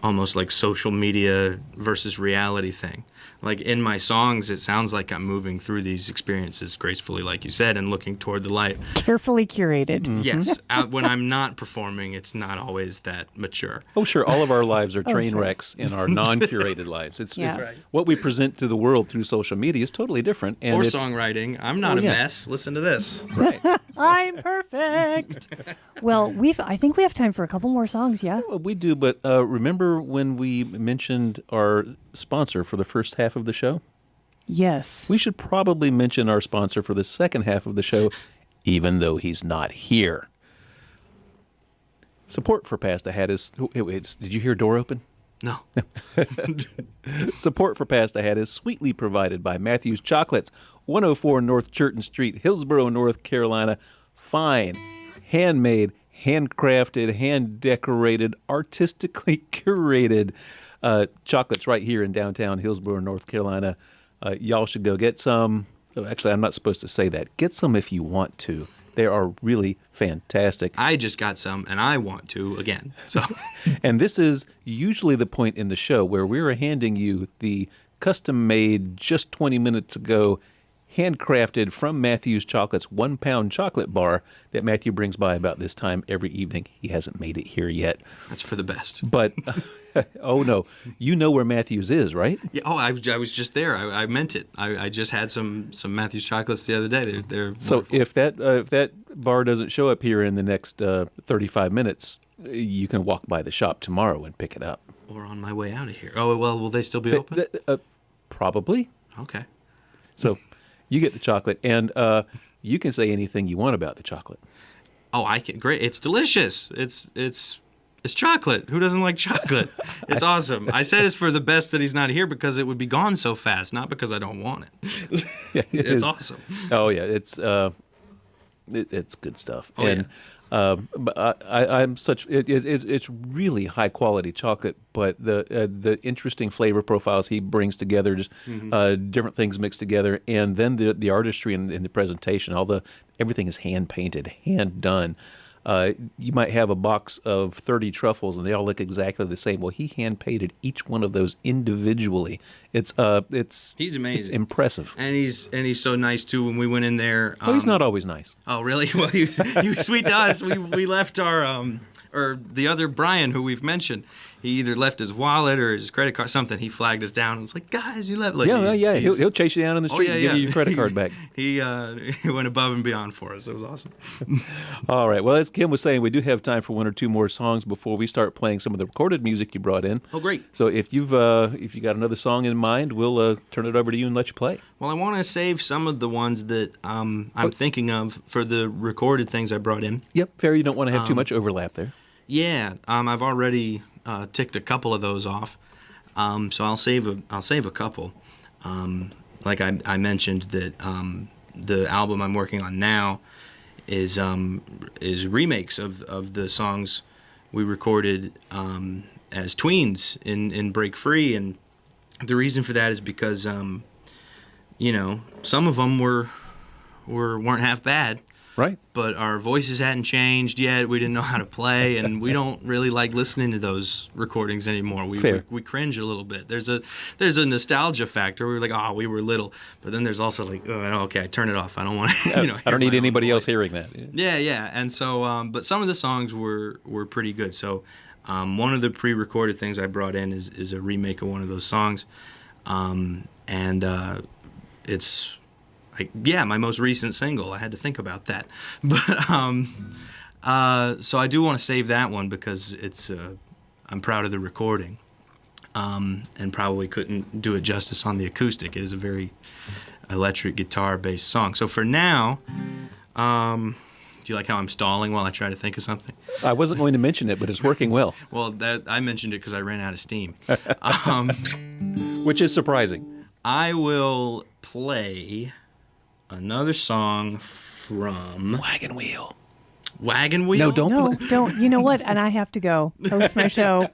almost like social media versus reality thing. Like in my songs, it sounds like I'm moving through these experiences gracefully, like you said, and looking toward the light. Carefully curated. Yes, when I'm not performing, it's not always that mature. Oh, sure. All of our lives are train sure. wrecks in our non-curated lives. It's Yeah. Right. what we present to the world through social media is totally different. And Or it's, songwriting. I'm not Oh, a yeah. mess. Listen to this. Right. I'm perfect. Well, I think we have time for a couple more songs, yeah? Well, we do, but remember when we mentioned our sponsor for the first half of the show? Yes. We should probably mention our sponsor for the second half of the show, even though he's not here. Support for Past Ahead is... Wait, did you hear a door open? No. Support for Past Ahead is sweetly provided by Matthew's Chocolates, 104 North Churton Street, Hillsborough, North Carolina. Fine, handmade, handcrafted, hand-decorated, artistically curated chocolates right here in downtown Hillsborough, North Carolina. Y'all should go get some. Oh, actually, I'm not supposed to say that. Get some if you want to. They are really fantastic. I just got some, and I want to again. So, And this is usually the point in the show where we're handing you the custom-made, just 20 minutes ago, handcrafted from Matthew's Chocolates 1 pound chocolate bar that Matthew brings by about this time every evening. He hasn't made it here yet. that's for the best. But, oh no, you know where Matthew's is, right? Yeah. Oh, I was just there. I meant it. I just had some Matthew's chocolates the other day. They're So wonderful. if that bar doesn't show up here in the next 35 minutes, you can walk by the shop tomorrow and pick it up. Or on my way out of here. Oh well, will they still be open? Probably. Okay. So you get the chocolate, and you can say anything you want about the chocolate. Oh, I can. Great. It's delicious. It's chocolate. Who doesn't like chocolate? It's awesome. I said it's for the best that he's not here because it would be gone so fast, not because I don't want it. Yeah, it It's is. awesome. Oh yeah, it's good stuff. Oh, and but I'm such it's really high quality chocolate, but the interesting flavor profiles he brings together, just different things mixed together, and then the artistry in the presentation, everything is hand painted, hand done. You might have a box of 30 truffles and they all look exactly the same. Well, he hand painted each one of those individually. It's He's amazing. It's impressive. And he's so nice too. When we went in there, Well, he's not always nice. Oh, really? Well, he was sweet to us. We left our or the other Bryan who we've mentioned. He either left his wallet or his credit card, something. He flagged us down and was like, "Guys, you left." Like, Yeah. he's- He'll chase you down in the Oh, street yeah, and give yeah. you your credit card back. He went above and beyond for us. It was awesome. All right. Well, as Kim was saying, we do have time for one or two more songs before we start playing some of the recorded music you brought in. Oh, great. So if you got another song in mind, we'll turn it over to you and let you play. Well, I want to save some of the ones that I'm thinking of for the recorded things I brought in. Yep. Fair. You don't want to have too much overlap there. Yeah, I've already ticked a couple of those off, so I'll save a couple. Like I mentioned that the album I'm working on now is remakes of the songs we recorded as tweens in Break Free, and the reason for that is because some of them weren't half bad. Right. But our voices hadn't changed yet. We didn't know how to play, and we don't really like listening to those recordings anymore. We cringe a little bit. There's a nostalgia factor. We're like, oh, we were little, but then there's also like, oh, okay, I turn it off. I don't want to. I don't need anybody else hearing that. Yeah. And so, but some of the songs were pretty good. So, one of the pre-recorded things I brought in is a remake of one of those songs, and it's. My most recent single. I had to think about that, but so I do want to save that one because it's I'm proud of the recording, and probably couldn't do it justice on the acoustic. It is a very electric guitar-based song. So for now, do you like how I'm stalling while I try to think of something? I wasn't going to mention it, but it's working well, Well, I mentioned it because I ran out of steam. which is surprising. I will play another song from Wagon Wheel. Wagon Wheel? No, don't. No, don't. You know what? And I have to go host my show.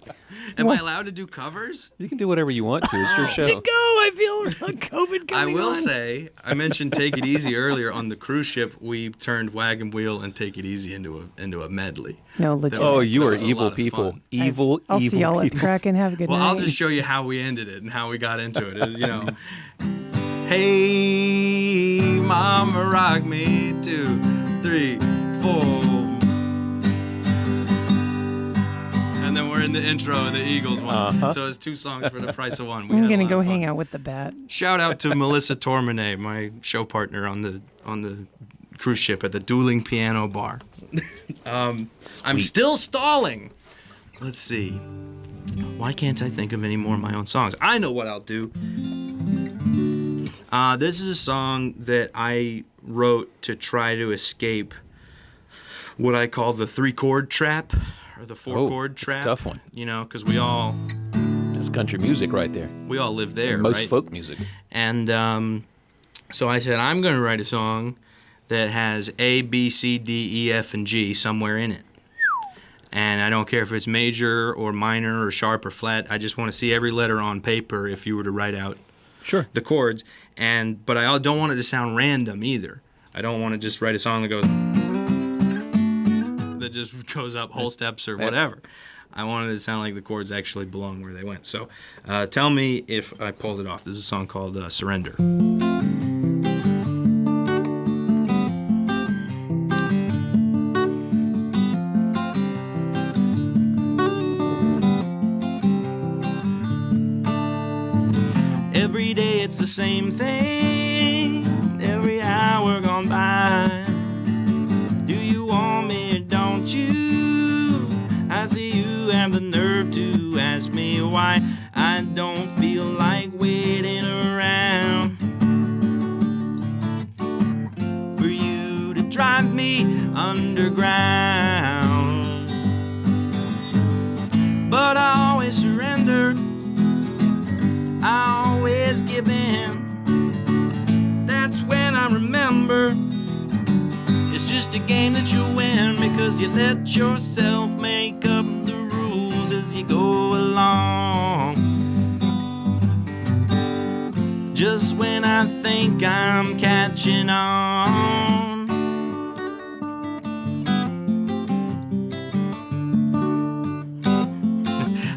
Am I allowed to do covers? You can do whatever you want to. It's your To show. go. I feel COVID I coming will on. say, I mentioned Take It Easy earlier. On the cruise ship, we turned Wagon Wheel and Take It Easy into a medley. No, legit. Oh, you That are was a evil lot of people. fun. Evil, I'll evil see y'all at the people. Kraken. Have a good Well, night. I'll just show you how we ended it and how we got into it. Is, hey, mama, rock me, 2, 3, 4. And then we're in the intro of the Eagles one. Uh-huh. So it's 2 songs for the price of 1. I'm gonna go hang out with the bat. Shout out to Melissa Tormonet, my show partner on the cruise ship at the Dueling Piano Bar. I'm still stalling. Let's see. Why can't I think of any more of my own songs? I know what I'll do. This is a song that I wrote to try to escape what I call the 3-chord trap or the 4-chord that's a trap. tough one. Because we all That's country music right there. live there, Most right? folk music. And so I said, I'm going to write a song that has A, B, C, D, E, F, and G somewhere in it. And I don't care if it's major or minor or sharp or flat. I just want to see every letter on paper if you were to write out Sure. the chords. But I don't want it to sound random either. I don't want to just write a song that just goes up whole steps or whatever. I wanted it to sound like the chords actually belong where they went. So tell me if I pulled it off. This is a song called Surrender. Every day it's the same thing, every hour gone by. Do you want me or don't you? I see you have the nerve to ask me why. I don't feel like waiting around for you to drive me underground. But I always surrender, I always give in. That's when I remember it's just a game that you win, because you let yourself make up the rules as you go along. Just when I think I'm catching on,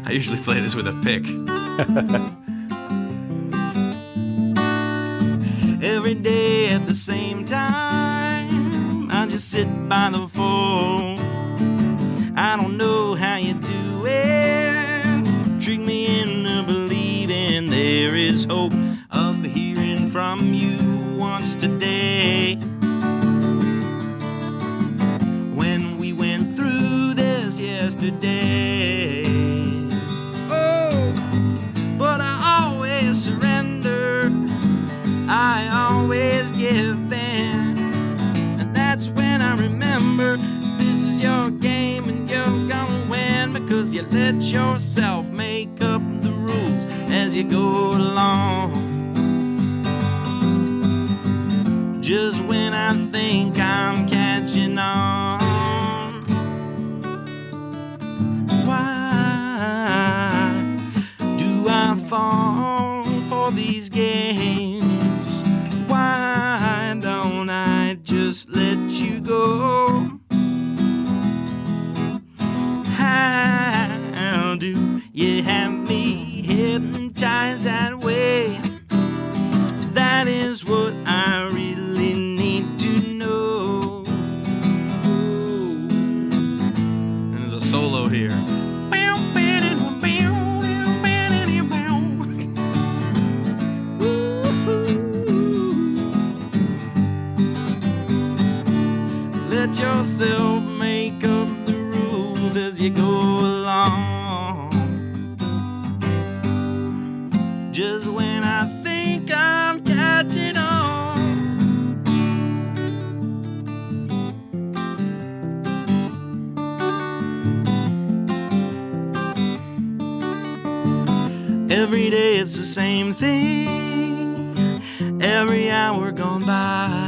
I usually play this with a pick. Every day at the same time, I just sit by the phone. I don't know how you do it. Trick me into believing there is hope of hearing from you once today. When we went through this yesterday. Oh, but I always surrender, I always give in. And that's when I remember this is your game and you're gonna win, because you let yourself make up the rules as you go along. Just when I think I'm catching on. Why do I fall for these games? Why don't I just let you go? How do you have me hypnotized that way? That is what I really need to know. And there's a solo here. Let yourself make up the rules as you go along. Just when I think I'm catching on. Every day it's the same thing, every hour gone by.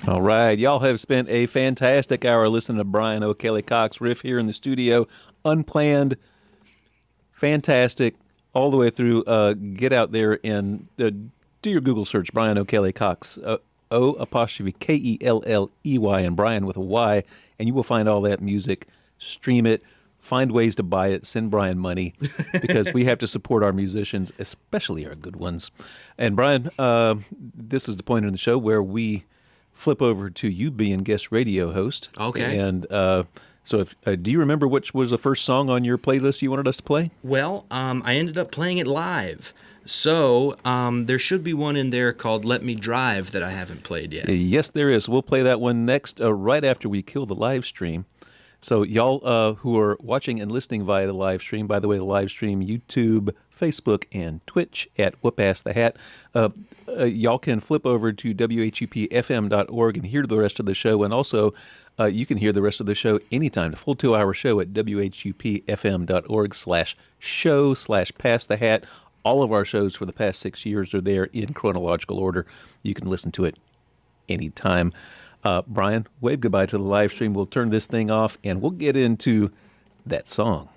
All right. Y'all have spent a fantastic hour listening to Bryan O'Kelley Cox riff here in the studio. Unplanned, fantastic, all the way through. Get out there and do your Google search, Bryan O'Kelley Cox, O''Kelley, and Bryan with a Y, and you will find all that music. Stream it. Find ways to buy it. Send Bryan money because we have to support our musicians, especially our good ones. And Bryan, this is the point in the show where we flip over to you being guest radio host. Okay. And so, do you remember which was the first song on your playlist you wanted us to play? Well, I ended up playing it live. So there should be one in there called Let Me Drive that I haven't played yet. Yes, there is. We'll play that one next, right after we kill the live stream. So y'all who are watching and listening via the live stream, by the way, the live stream, YouTube, Facebook, and Twitch at Whoop Ass the Hat, y'all can flip over to WHUPFM.org and hear the rest of the show. And also, you can hear the rest of the show anytime, the full 2-hour show at WHUPFM.org/show/Pass the Hat. All of our shows for the past 6 years are there in chronological order. You can listen to it anytime. Bryan, wave goodbye to the live stream. We'll turn this thing off, and we'll get into that song.